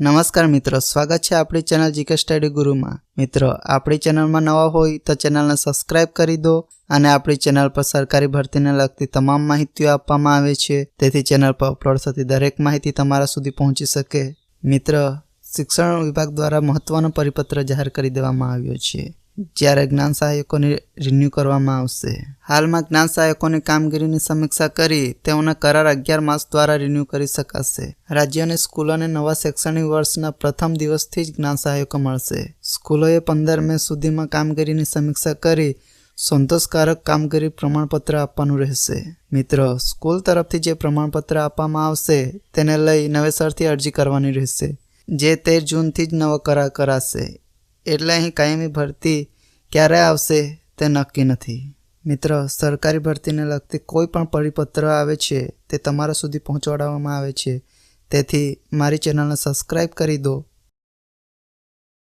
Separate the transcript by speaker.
Speaker 1: નમસ્કાર મિત્રો, સ્વાગત છે આપણી ચેનલ જીકે સ્ટડી ગુરુમાં। મિત્રો, આપણી ચેનલમાં નવા હોય તો ચેનલને સબસ્ક્રાઇબ કરી દો અને આપણી ચેનલ પર સરકારી ભરતીને લગતી તમામ માહિતીઓ આપવામાં આવે છે, તેથી ચેનલ પર અપલોડ થતી દરેક માહિતી તમારા સુધી પહોંચી શકે। મિત્રો, શિક્ષણ વિભાગ દ્વારા મહત્વનો પરિપત્ર જાહેર કરી દેવામાં આવ્યો છે, જ્યારે જ્ઞાન સહાયકોને રિન્યૂ કરવામાં આવશે। હાલમાં જ્ઞાન સહાયકોની કામગીરીની સમીક્ષા કરી તેઓના કરાર 11 માસ દ્વારા રિન્યૂ કરી શકાશે। રાજ્યોની સ્કૂલોને નવા શૈક્ષણિક વર્ષના પ્રથમ દિવસથી જ જ્ઞાન સહાયકો મળશે। સ્કૂલોએ 15 મે સુધીમાં કામગીરીની સમીક્ષા કરી સંતોષકારક કામગીરી પ્રમાણપત્ર આપવાનું રહેશે। મિત્રો, સ્કૂલ તરફથી જે પ્રમાણપત્ર આપવામાં આવશે તેને લઈ નવેસરથી અરજી કરવાની રહેશે, જે 13 જૂનથી જ નવો કરાર કરાશે। એટલે અહીં કાયમી ભરતી ક્યારે આવશે તે નક્કી નથી। મિત્રો, સરકારી ભરતીને લગતી કોઈ પણ પરિપત્ર આવે છે તે તમારા સુધી પહોંચાડવામાં આવે છે, તેથી મારી ચેનલને સબસ્ક્રાઇબ કરી દો